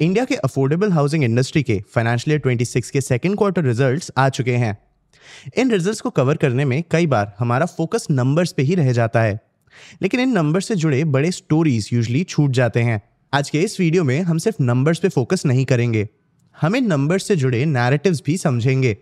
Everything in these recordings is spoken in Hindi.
इंडिया के अफोर्डेबल हाउसिंग इंडस्ट्री के फाइनेंशियल ईयर 26 के सेकंड क्वार्टर रिजल्ट्स आ चुके हैं। इन रिजल्ट्स को कवर करने में कई बार हमारा फोकस नंबर्स पे ही रह जाता है, लेकिन इन नंबर्स से जुड़े बड़े स्टोरीज यूजुअली छूट जाते हैं। आज के इस वीडियो में हम सिर्फ नंबर्स पे फोकस नहीं करेंगे, हम इन नंबर्स से जुड़े नैरेटिव्स भी समझेंगे।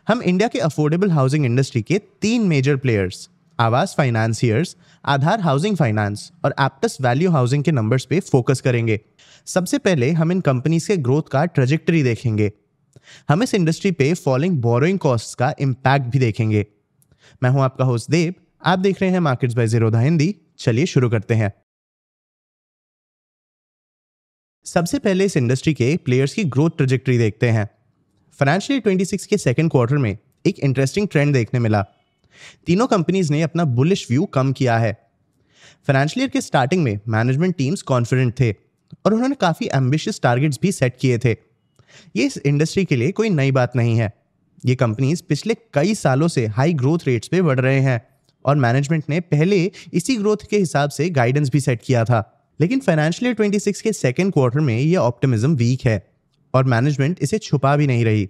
हम इंडिया के अफोर्डेबल हाउसिंग इंडस्ट्री के 3 मेजर प्लेयर्स आवास फाइनेंसियर्स, आधार हाउसिंग फाइनेंस और एप्टस वैल्यू हाउसिंग के नंबर्स पे फोकस करेंगे। सबसे पहले हम इन कंपनीज के ग्रोथ का ट्रेजेक्टरी देखेंगे। हम इस इंडस्ट्री पे फॉलिंग बोरोइंग कॉस्ट्स का इम्पैक्ट भी देखेंगे। मैं हूं आपका होस्ट देव, आप देख रहे हैं मार्केट्स बाय ज़ीरोधा हिंदी। चलिए शुरू करते हैं। सबसे पहले इस इंडस्ट्री के प्लेयर्स की ग्रोथ ट्रेजेक्टरी देखते हैं। फाइनेंशियल ईयर 26 के सेकंड क्वार्टर में एक इंटरेस्टिंग ट्रेंड देखने मिला। तीनों कंपनीज ने अपना बुलिश व्यू कम किया है। फाइनेंशियल ईयर के स्टार्टिंग में मैनेजमेंट टीम्स कॉन्फिडेंट थे और उन्होंने काफी एम्बिशियस टारगेट्स भी सेट किए थे। ये इस इंडस्ट्री के लिए कोई नई बात नहीं है। ये कंपनीज पिछले कई सालों से हाई ग्रोथ रेट्स पे बढ़ रहे हैं और मैनेजमेंट ने पहले इसी ग्रोथ के हिसाब से गाइडेंस भी सेट किया था। लेकिन फाइनेंशियल ईयर 26 के सेकंड क्वार्टर में ये ऑप्टिमिज्म वीक है और मैनेजमेंट इसे छुपा भी नहीं रही।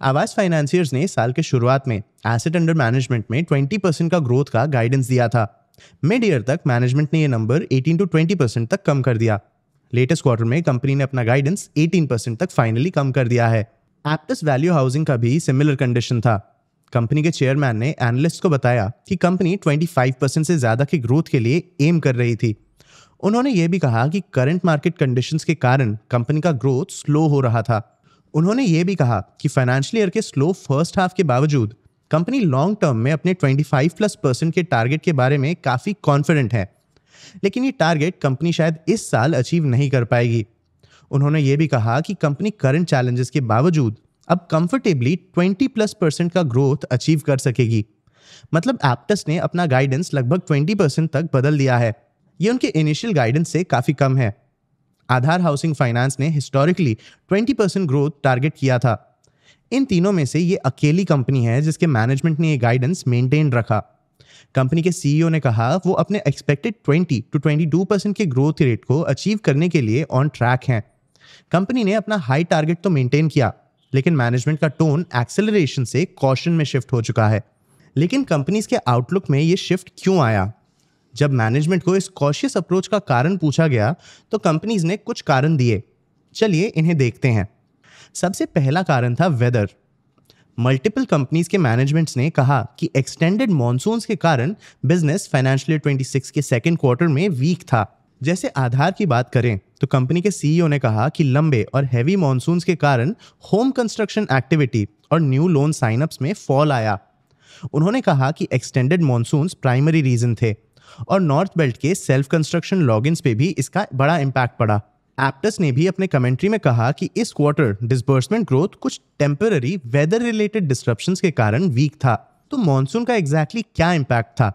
आवास फाइनेंसियर्स ने साल के शुरुआत में एसेट अंडर मैनेजमेंट में 20% का ग्रोथ का गाइडेंस दिया था। मिड ईयर तक मैनेजमेंट ने यह नंबर 18 to 20% तक कम कर दिया। लेटेस्ट क्वार्टर में कंपनी ने अपना गाइडेंस 18% तक फाइनली कम कर दिया है। एप्टस वैल्यू हाउसिंग का भी सिमिलर कंडीशन था। कंपनी के चेयरमैन ने एनालिस्ट को बताया कि कंपनी 25% से ज्यादा की ग्रोथ के लिए एम कर रही थी। उन्होंने यह भी कहा कि करंट मार्केट कंडीशंस के कारण कंपनी का ग्रोथ स्लो हो रहा था। उन्होंने ये भी कहा कि फाइनेंशियल ईयर के स्लो फर्स्ट हाफ के बावजूद कंपनी लॉन्ग टर्म में अपने 25+% के टारगेट के बारे में काफ़ी कॉन्फिडेंट है, लेकिन ये टारगेट कंपनी शायद इस साल अचीव नहीं कर पाएगी। उन्होंने ये भी कहा कि कंपनी करंट चैलेंजेस के बावजूद अब कंफर्टेबली 20+% का ग्रोथ अचीव कर सकेगी। मतलब एप्टस ने अपना गाइडेंस लगभग 20% तक बदल दिया है। ये उनके इनिशियल गाइडेंस से काफ़ी कम है। आधार हाउसिंग फाइनेंस ने हिस्टोरिकली 20% ग्रोथ टारगेट किया था। इन तीनों में से ये अकेली कंपनी है जिसके मैनेजमेंट ने ये गाइडेंस मेंटेन रखा। कंपनी के सीईओ ने कहा वो अपने एक्सपेक्टेड 20 to 22% के ग्रोथ रेट को अचीव करने के लिए ऑन ट्रैक हैं। कंपनी ने अपना हाई टारगेट तो मेंटेन किया, लेकिन मैनेजमेंट का टोन एक्सेलरेशन से कॉशन में शिफ्ट हो चुका है। लेकिन कंपनीज के आउटलुक में ये शिफ्ट क्यों आया? जब मैनेजमेंट को इस कॉशियस अप्रोच का कारण पूछा गया तो कंपनीज ने कुछ कारण दिए। चलिए इन्हें देखते हैं। सबसे पहला कारण था वेदर। मल्टीपल कंपनीज के मैनेजमेंट्स ने कहा कि एक्सटेंडेड मॉनसून्स के कारण बिजनेस फाइनेंशियल ईयर 26 के सेकंड क्वार्टर में वीक था। जैसे आधार की बात करें तो कंपनी के सीईओ ने कहा कि लंबे और हैवी मॉनसून्स के कारण होम कंस्ट्रक्शन एक्टिविटी और न्यू लोन साइनअप्स में फॉल आया। उन्होंने कहा कि एक्सटेंडेड मॉनसून्स प्राइमरी रीजन थे और नॉर्थ बेल्ट के सेल्फ कंस्ट्रक्शन लॉगिन्स पे भी इसका बड़ा इम्पैक्ट पड़ा। एप्टस ने भी अपने कमेंट्री में कहा कि इस क्वार्टर डिसबर्समेंट ग्रोथ कुछ टेम्पररी वेदर रिलेटेड डिस्ट्रप्शंस के कारण वीक था। तो मॉनसून का एग्जैक्टली क्या इम्पैक्ट था?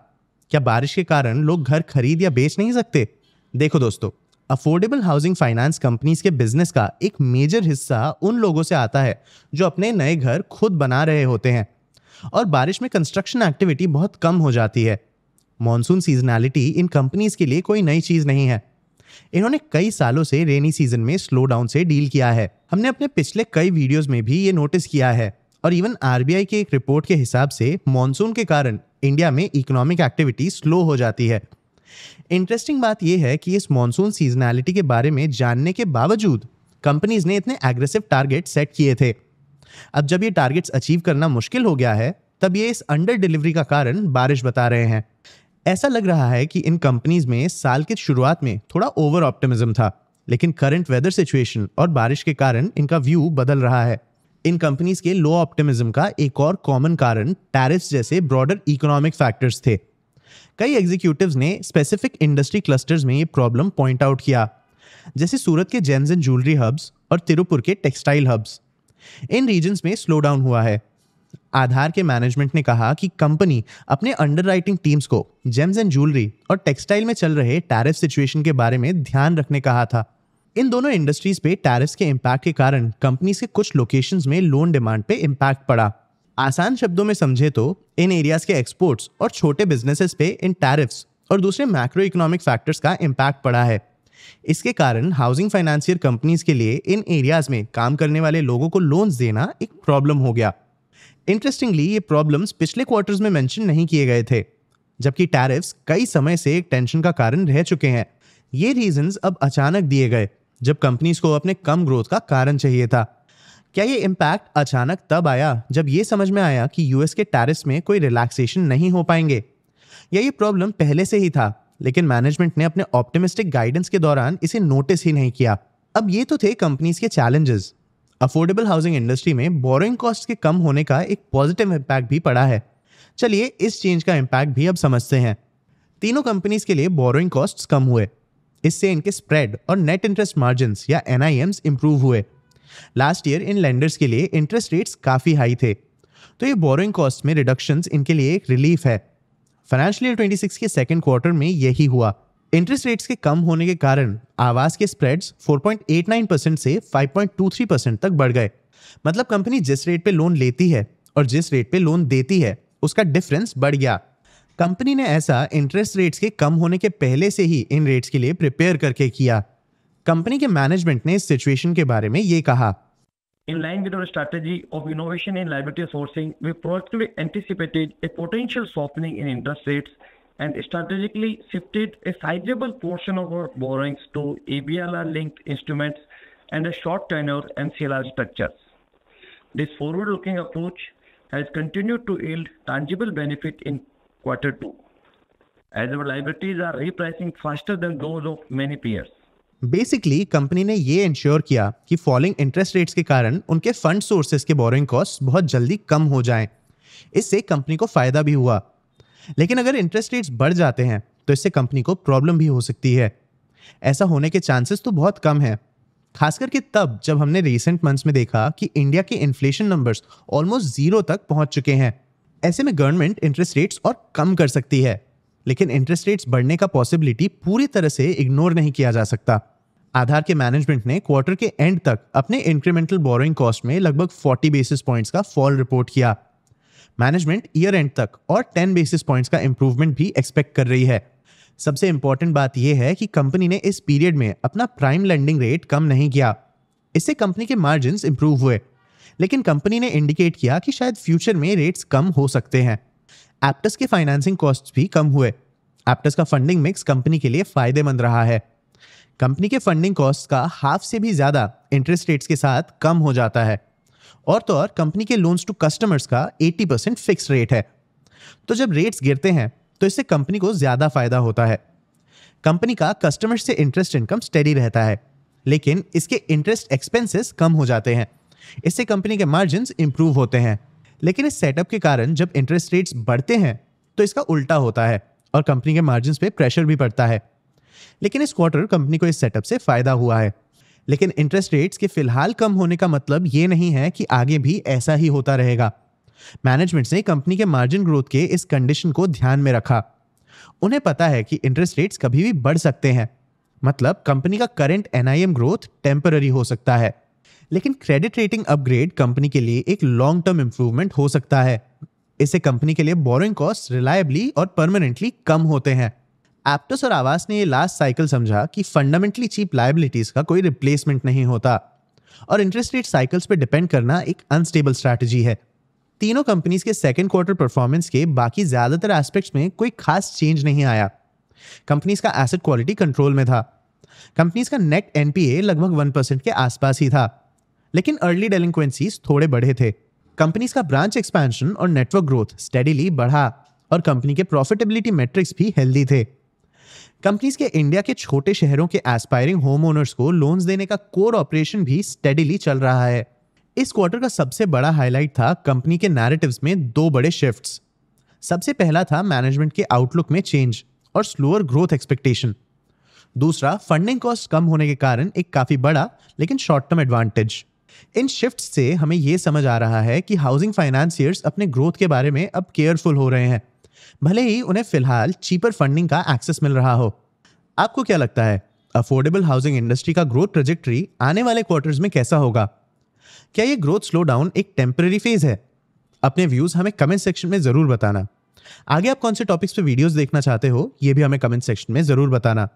क्या बारिश के कारण लोग घर खरीद या बेच नहीं सकते? देखो दोस्तों, अफोर्डेबल हाउसिंग फाइनेंस कंपनीज के बिजनेस का एक मेजर हिस्सा उन लोगों से आता है जो अपने नए घर खुद बना रहे होते हैं और बारिश में कंस्ट्रक्शन एक्टिविटी बहुत कम हो जाती है। मॉनसून सीजनैलिटी इन कंपनीज के लिए कोई नई चीज नहीं है। इन्होंने कई सालों से रेनी सीजन में स्लो डाउन से डील किया है। हमने अपने पिछले कई वीडियोस में भी ये नोटिस किया है और इवन आरबीआई के एक रिपोर्ट के हिसाब से मॉनसून के कारण इंडिया में इकोनॉमिक एक्टिविटी स्लो हो जाती है। इंटरेस्टिंग बात यह है कि इस मॉनसून सीजनैलिटी के बारे में जानने के बावजूद कंपनीज ने इतने एग्रेसिव टारगेट सेट किए थे। अब जब ये टारगेट्स अचीव करना मुश्किल हो गया है तब ये इस अंडर डिलीवरी का कारण बारिश बता रहे हैं। ऐसा लग रहा है कि इन कंपनीज में साल के शुरुआत में थोड़ा ओवर ऑप्टिमिज्म था, लेकिन करंट वेदर सिचुएशन और बारिश के कारण इनका व्यू बदल रहा है। इन कंपनीज के लो ऑप्टिमिज्म का एक और कॉमन कारण टैरिफ्स जैसे ब्रॉडर इकोनॉमिक फैक्टर्स थे। कई एग्जीक्यूटिव्स ने स्पेसिफिक इंडस्ट्री क्लस्टर्स में ये प्रॉब्लम पॉइंट आउट किया, जैसे सूरत के जेम्स एंड ज्वेलरी हब्स और तिरुपुर के टेक्सटाइल हब्स। इन रीजन्स में स्लो डाउन हुआ है। आधार के मैनेजमेंट ने कहा कि कंपनी अपने अंडरराइटिंग टीम्स को जेम्स एंड ज्वेलरी और टेक्सटाइल में चल रहे टैरिफ सिचुएशन के बारे में ध्यान रखने कहा था। इन दोनों इंडस्ट्रीज पे टैरिफ्स के इम्पैक्ट के कारण कंपनी से कुछ लोकेशंस में लोन डिमांड पे इम्पैक्ट पड़ा। आसान शब्दों में समझे तो इन एरियाज के एक्सपोर्ट्स और छोटे बिजनेसेस पे इन टैरिफ्स और दूसरे मैक्रो इकोनॉमिक फैक्टर्स का इम्पैक्ट पड़ा है। इसके कारण हाउसिंग फाइनेंसियर कंपनीज के लिए इन एरियाज में काम करने वाले लोगों को लोन्स देना एक प्रॉब्लम हो गया। इंटरेस्टिंगली ये प्रॉब्लम्स पिछले क्वार्टर्स में मेंशन नहीं किए गए थे, जबकि टैरिफ्स कई समय से एक टेंशन का कारण रह चुके हैं। ये रीजंस अब अचानक दिए गए जब कंपनीज को अपने कम ग्रोथ का कारण चाहिए था। क्या ये इम्पैक्ट अचानक तब आया जब ये समझ में आया कि यूएस के टैरिफ्स में कोई रिलैक्सेशन नहीं हो पाएंगे, या ये प्रॉब्लम पहले से ही था लेकिन मैनेजमेंट ने अपने ऑप्टिमिस्टिक गाइडेंस के दौरान इसे नोटिस ही नहीं किया? अब ये तो थे कंपनीज के चैलेंजेस। अफोर्डेबल हाउसिंग इंडस्ट्री में बोरोइंग कॉस्ट के कम होने का एक पॉजिटिव इम्पैक्ट भी पड़ा है। चलिए इस चेंज का इम्पैक्ट भी अब समझते हैं। तीनों कंपनीज के लिए बोरोइंग कॉस्ट्स कम हुए, इससे इनके स्प्रेड और नेट इंटरेस्ट मार्जिन्स या एनआईएम्स इंप्रूव हुए। लास्ट ईयर इन लेंडर्स के लिए इंटरेस्ट रेट्स काफी हाई थे, तो ये बोरोइंग कॉस्ट में रिडक्शंस इनके लिए एक रिलीफ है। फाइनेंशियल ईयर 26 के सेकंड क्वार्टर में यही हुआ। इंटरेस्ट रेट्स के कम होने के कारण आवास के स्प्रेड्स 4.89% से 5.23% तक बढ़ गए। मतलब कंपनी जिस रेट पे लोन लेती है और जिस रेट पे लोन देती है उसका डिफरेंस बढ़ गया। कंपनी ने ऐसा इंटरेस्ट रेट्स के कम होने के पहले से ही इन रेट्स के लिए प्रिपेयर करके किया। कंपनी के मैनेजमेंट ने इस सिचुएशन के बारे में ये कहा, In line with our strategy of innovation in liability sourcing, we proactively anticipated a potential softening in interest rates and strategically shifted a sizable portion of our borrowings to EBLR-linked instruments and a short tenure and CLR structures. This forward-looking approach has continued to yield tangible benefit in Q2, as our liabilities are repricing faster than those of many peers. Basically company ने ये इंश्योर किया कि फॉलिंग इंटरेस्ट रेट्स के कारण उनके फंड सोर्सेस के बोरोइंग कॉस्ट बहुत जल्दी कम हो जाएं। इससे कंपनी को फायदा भी हुआ। लेकिन अगर इंटरेस्ट रेट्स बढ़ जाते हैं तो इससे कंपनी को प्रॉब्लम भी हो सकती है। ऐसा होने के चांसेस तो बहुत कम है, खास करके तब जब हमने रिसेंट मंथ्स में देखा कि इंडिया के इन्फ्लेशन नंबर्स ऑलमोस्ट 0 तक पहुंच चुके हैं। ऐसे में गवर्नमेंट इंटरेस्ट रेट्स और कम कर सकती है, लेकिन इंटरेस्ट रेट्स बढ़ने का पॉसिबिलिटी पूरी तरह से इग्नोर नहीं किया जा सकता। आधार के मैनेजमेंट ने क्वार्टर के एंड तक अपने इंक्रीमेंटल बोरोइंग कॉस्ट में लगभग 40 बेसिस पॉइंट्स का फॉल रिपोर्ट किया। मैनेजमेंट ईयर एंड तक और 10 बेसिस पॉइंट्स का इंप्रूवमेंट भी एक्सपेक्ट कर रही है। सबसे इंपॉर्टेंट बात यह है कि कंपनी ने इस पीरियड में अपना प्राइम लेंडिंग रेट कम नहीं किया। इससे कंपनी के मार्जिन्स इंप्रूव हुए, लेकिन कंपनी ने इंडिकेट किया कि शायद फ्यूचर में रेट्स कम हो सकते हैं। एप्टस के फाइनेंसिंग कॉस्ट्स भी कम हुए। एप्टस का फंडिंग मिक्स कंपनी के लिए फायदेमंद रहा है। कंपनी के फंडिंग कॉस्ट का हाफ से भी ज्यादा इंटरेस्ट रेट्स के साथ कम हो जाता है, और तो और कंपनी के लोन्स टू कस्टमर्स का 80% फिक्स रेट है। तो जब रेट्स गिरते हैं तो इससे कंपनी को ज्यादा फायदा होता है। कंपनी का कस्टमर से इंटरेस्ट इनकम स्टेडी रहता है, लेकिन इसके इंटरेस्ट एक्सपेंसेस कम हो जाते हैं। इससे कंपनी के मार्जिन्स इंप्रूव होते हैं। लेकिन इस सेटअप के कारण जब इंटरेस्ट रेट्स बढ़ते हैं तो इसका उल्टा होता है और कंपनी के मार्जिन्स पे प्रेशर भी पड़ता है। लेकिन इस क्वार्टर कंपनी को इस सेटअप से फायदा हुआ है। लेकिन इंटरेस्ट रेट्स के फिलहाल कम होने का मतलब ये नहीं है कि आगे भी ऐसा ही होता रहेगा। मैनेजमेंट ने कंपनी के मार्जिन ग्रोथ के इस कंडीशन को ध्यान में रखा। उन्हें पता है कि इंटरेस्ट रेट्स कभी भी बढ़ सकते हैं, मतलब कंपनी का करंट एनआईएम ग्रोथ टेम्पररी हो सकता है, लेकिन क्रेडिट रेटिंग अपग्रेड कंपनी के लिए एक लॉन्ग टर्म इंप्रूवमेंट हो सकता है। इससे कंपनी के लिए बोरोइंग कॉस्ट रिलायबली और परमानेंटली कम होते हैं। एप्टस और आवास ने ये लास्ट साइकिल समझा कि फंडामेंटली चीप लायबिलिटीज का कोई रिप्लेसमेंट नहीं होता और इंटरेस्ट रेट साइकिल्स पे डिपेंड करना एक अनस्टेबल स्ट्रैटेजी है। तीनों कंपनीज के सेकंड क्वार्टर परफॉर्मेंस के बाकी ज्यादातर एस्पेक्ट्स में कोई खास चेंज नहीं आया। कंपनीज का एसेट क्वालिटी कंट्रोल में था। कंपनीज का नेट एनपीए लगभग 1% के आसपास ही था, लेकिन अर्ली डेलिंक्वेंसीज थोड़े बढ़े थे। कंपनीज का ब्रांच एक्सपेंशन और नेटवर्क ग्रोथ स्टेडीली बढ़ा और कंपनी के प्रॉफिटेबिलिटी मेट्रिक्स भी हेल्दी थे। कंपनीज के इंडिया के छोटे शहरों के एस्पायरिंग होम ओनर्स को लोन्स देने का कोर ऑपरेशन भी स्टेडीली चल रहा है। इस क्वार्टर का सबसे बड़ा हाईलाइट था कंपनी के नैरेटिव्स में 2 बड़े शिफ्ट्स। सबसे पहला था मैनेजमेंट के आउटलुक में चेंज और स्लोअर ग्रोथ एक्सपेक्टेशन। दूसरा, फंडिंग कॉस्ट कम होने के कारण एक काफी बड़ा लेकिन शॉर्ट टर्म एडवांटेज। इन शिफ्ट्स से हमें यह समझ आ रहा है कि हाउसिंग फाइनेंसियर्स अपने ग्रोथ के बारे में अब केयरफुल हो रहे हैं, भले ही उन्हें फिलहाल चीपर फंडिंग का एक्सेस मिल रहा हो। आपको क्या लगता है, अफोर्डेबल हाउसिंग इंडस्ट्री का ग्रोथ ट्रेजेक्टरी आने वाले क्वार्टर्स में कैसा होगा? क्या ये ग्रोथ स्लो डाउन एक टेम्पररी फेज है? अपने व्यूज हमें कमेंट सेक्शन में जरूर बताना। आगे आप कौन से टॉपिक्स पे वीडियोस देखना चाहते हो, ये भी हमें कमेंट सेक्शन में जरूर बताना।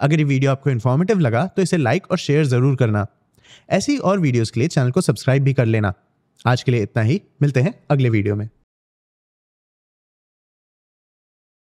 अगर ये वीडियो आपको इन्फॉर्मेटिव लगा तो इसे लाइक और शेयर ज़रूर करना। ऐसी और वीडियोस के लिए चैनल को सब्सक्राइब भी कर लेना। आज के लिए इतना ही, मिलते हैं अगले वीडियो में।